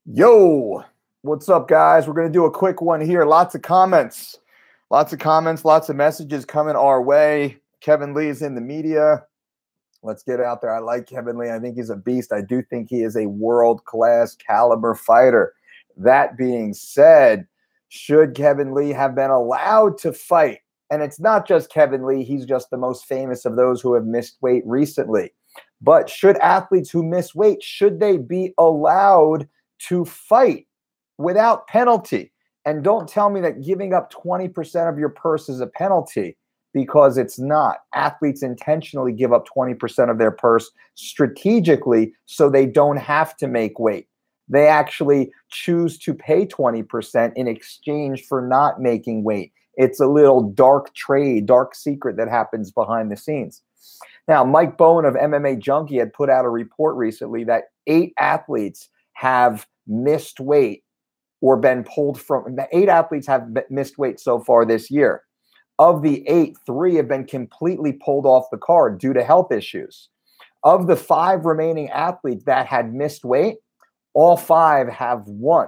Yo, what's up, guys? We're going to do a quick one here. Lots of comments, lots of messages coming our way. Kevin Lee is in the media. Let's get out there. I like Kevin Lee. I think he's a beast. I do think he is a world-class caliber fighter. That being said, should Kevin Lee have been allowed to fight? And it's not just Kevin Lee. He's just the most famous of those who have missed weight recently. But should athletes who miss weight, should they be allowed to fight without penalty? And don't tell me that giving up 20% of your purse is a penalty, because it's not. Athletes intentionally give up 20% of their purse strategically so they don't have to make weight. They actually choose to pay 20% in exchange for not making weight. It's a little dark trade, dark secret that happens behind the scenes. Now, Mike Bowen of MMA Junkie had put out a report recently that 8 athletes have missed weight or been pulled from. 8 athletes have missed weight so far this year. Of the 8, 3 have been completely pulled off the card due to health issues. Of the 5 remaining athletes that had missed weight, all 5 have won.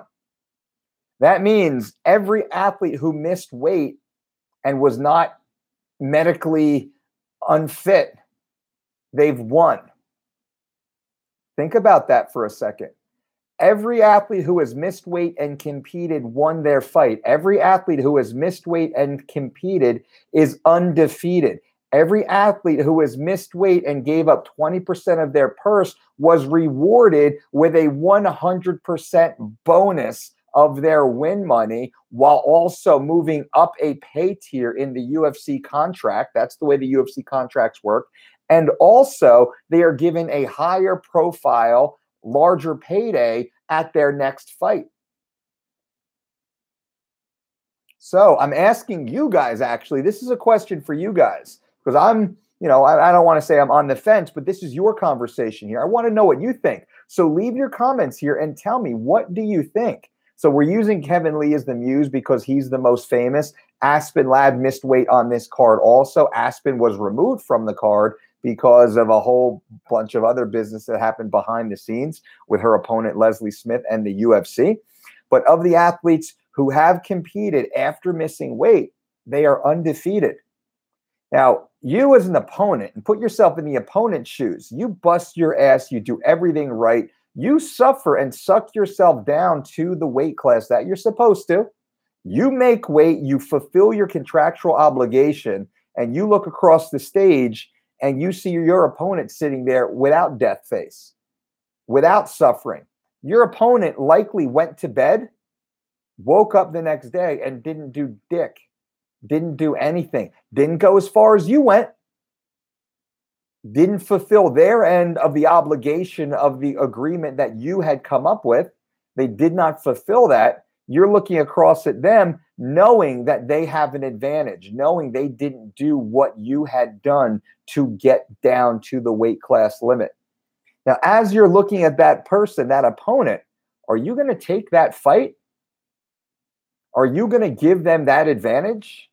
That means every athlete who missed weight and was not medically unfit, they've won. Think about that for a second. Every athlete who has missed weight and competed won their fight. Every athlete who has missed weight and competed is undefeated. Every athlete who has missed weight and gave up 20% of their purse was rewarded with a 100% bonus of their win money, while also moving up a pay tier in the UFC contract. That's the way the UFC contracts work. And also, they are given a higher profile, larger payday at their next fight. So I'm asking you guys, actually, this is a question for you guys, because I don't want to say I'm on the fence, but this is your conversation here. I want to know what you think. So leave your comments here and tell me, what do you think? So we're using Kevin Lee as the muse because he's the most famous. Aspen Ladd missed weight on this card also. Aspen was removed from the card because of a whole bunch of other business that happened behind the scenes with her opponent, Leslie Smith, and the UFC. But of the athletes who have competed after missing weight, they are undefeated. Now, you as an opponent, and put yourself in the opponent's shoes, you bust your ass, you do everything right, you suffer and suck yourself down to the weight class that you're supposed to. You make weight, you fulfill your contractual obligation, and you look across the stage and you see your opponent sitting there without death face, without suffering. Your opponent likely went to bed, woke up the next day, and didn't do dick, didn't do anything, didn't go as far as you went, didn't fulfill their end of the obligation of the agreement that you had come up with. They did not fulfill that. You're looking across at them, knowing that they have an advantage, knowing they didn't do what you had done to get down to the weight class limit. Now, as you're looking at that person, that opponent, are you going to take that fight? Are you going to give them that advantage?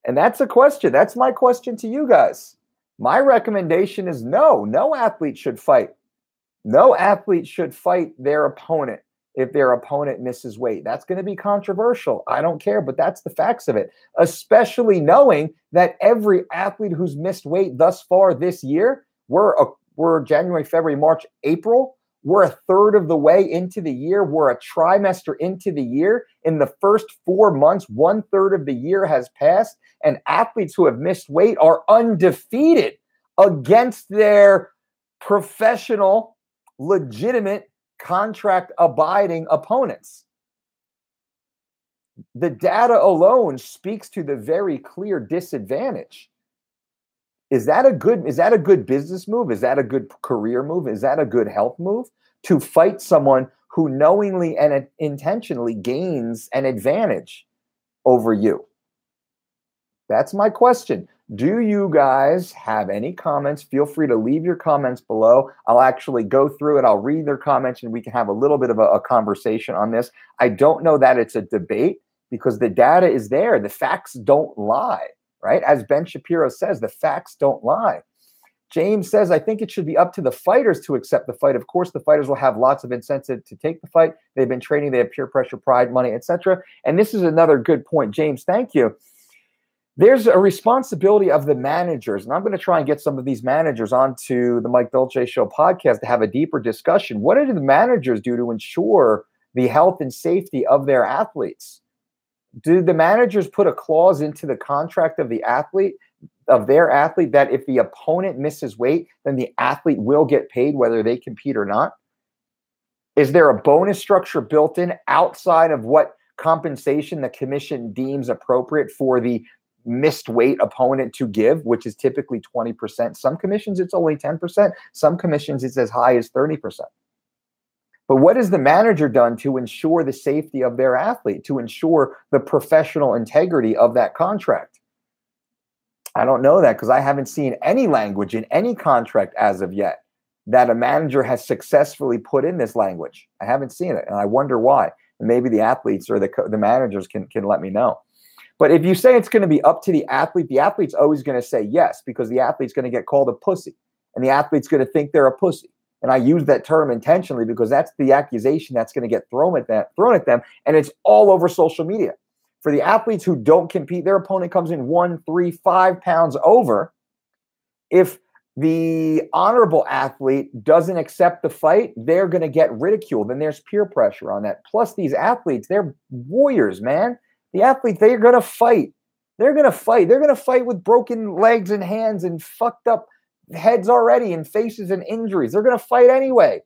And that's a question. That's my question to you guys. My recommendation is no. No athlete should fight. No athlete should fight their opponent if their opponent misses weight. That's going to be controversial. I don't care, but that's the facts of it, especially knowing that every athlete who's missed weight thus far this year, we're January, February, March, April. We're a third of the way into the year. We're a trimester into the year. In the first 4 months, 1/3 of the year has passed, and athletes who have missed weight are undefeated against their professional, legitimate, contract-abiding opponents. The data alone speaks to the very clear disadvantage. Is that a good business move? Is that a good career move? Is that a good health move? To fight someone who knowingly and intentionally gains an advantage over you? That's my question. Do you guys have any comments? Feel free to leave your comments below. I'll actually go through it. I'll read their comments and we can have a little bit of a conversation on this. I don't know that it's a debate because the data is there. The facts don't lie, right? As Ben Shapiro says, the facts don't lie. James says, I think it should be up to the fighters to accept the fight. Of course, the fighters will have lots of incentive to take the fight. They've been training, they have peer pressure, pride, money, etc. And this is another good point. James, thank you. There's a responsibility of the managers, and I'm going to try and get some of these managers onto the Mike Dolce Show podcast to have a deeper discussion. What do the managers do to ensure the health and safety of their athletes? Do the managers put a clause into the contract of the athlete, of their athlete, that if the opponent misses weight, then the athlete will get paid whether they compete or not? Is there a bonus structure built in outside of what compensation the commission deems appropriate for the missed weight opponent to give, which is typically 20%? Some commissions, it's only 10%. Some commissions, it's as high as 30%. But what has the manager done to ensure the safety of their athlete, to ensure the professional integrity of that contract? I don't know that, because I haven't seen any language in any contract as of yet that a manager has successfully put in this language. I haven't seen it, and I wonder why. And maybe the athletes or the managers can let me know. But if you say it's going to be up to the athlete's always going to say yes, because the athlete's going to get called a pussy, and the athlete's going to think they're a pussy. And I use that term intentionally because that's the accusation that's going to get thrown at them, and it's all over social media. For the athletes who don't compete, their opponent comes in 1, 3, 5 pounds over. If the honorable athlete doesn't accept the fight, they're going to get ridiculed, and there's peer pressure on that. Plus, these athletes, they're warriors, man. The athletes, they're going to fight. They're going to fight. They're going to fight with broken legs and hands and fucked up heads already and faces and injuries. They're going to fight anyway.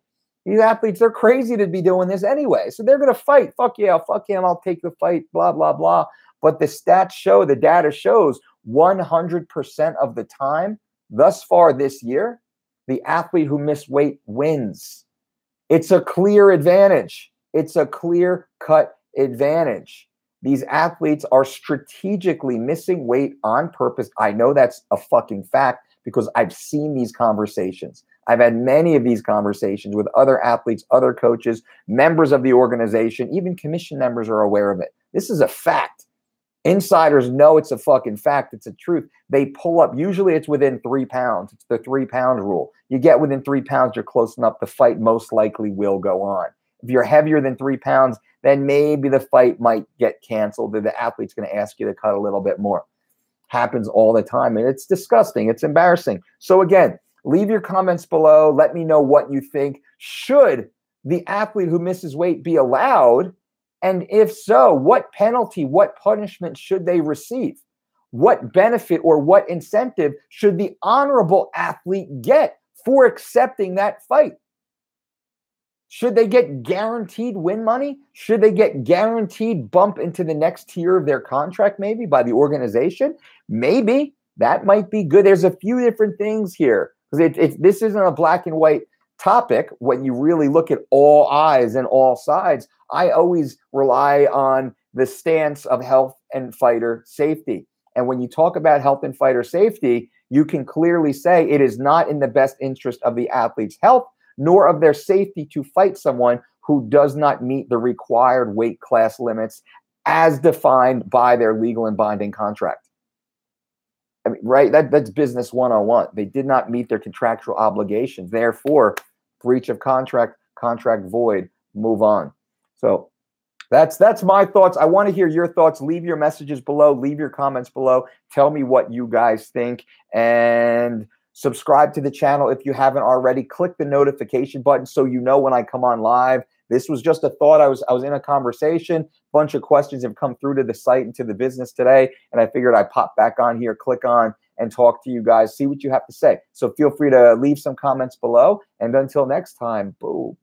These athletes, they're crazy to be doing this anyway. So they're going to fight. Fuck yeah, fuck him, I'll take the fight, blah, blah, blah. But the stats show, the data shows 100% of the time thus far this year, the athlete who missed weight wins. It's a clear advantage. It's a clear-cut advantage. These athletes are strategically missing weight on purpose. I know that's a fucking fact because I've seen these conversations. I've had many of these conversations with other athletes, other coaches, members of the organization, even commission members are aware of it. This is a fact. Insiders know it's a fucking fact. It's a truth. They pull up. Usually it's within 3 pounds. It's the 3 pound rule. You get within 3 pounds, you're close enough. The fight most likely will go on. If you're heavier than 3 pounds, then maybe the fight might get canceled. The athlete's going to ask you to cut a little bit more. Happens all the time. And it's disgusting. It's embarrassing. So again, leave your comments below. Let me know what you think. Should the athlete who misses weight be allowed? And if so, what penalty, what punishment should they receive? What benefit or what incentive should the honorable athlete get for accepting that fight? Should they get guaranteed win money? Should they get guaranteed bump into the next tier of their contract maybe by the organization? Maybe. That might be good. There's a few different things here. Because this isn't a black and white topic. When you really look at all eyes and all sides, I always rely on the stance of health and fighter safety. And when you talk about health and fighter safety, you can clearly say it is not in the best interest of the athlete's health nor of their safety to fight someone who does not meet the required weight class limits as defined by their legal and binding contract. I mean, right? That's business 101. They did not meet their contractual obligations. Therefore, breach of contract, contract void, move on. So that's my thoughts. I want to hear your thoughts. Leave your messages below. Leave your comments below. Tell me what you guys think. And subscribe to the channel if you haven't already. Click the notification button so you know when I come on live. This was just a thought. I was in a conversation. A bunch of questions have come through to the site and to the business today, and I figured I'd pop back on here, click on, and talk to you guys, see what you have to say. So feel free to leave some comments below, and until next time, boom.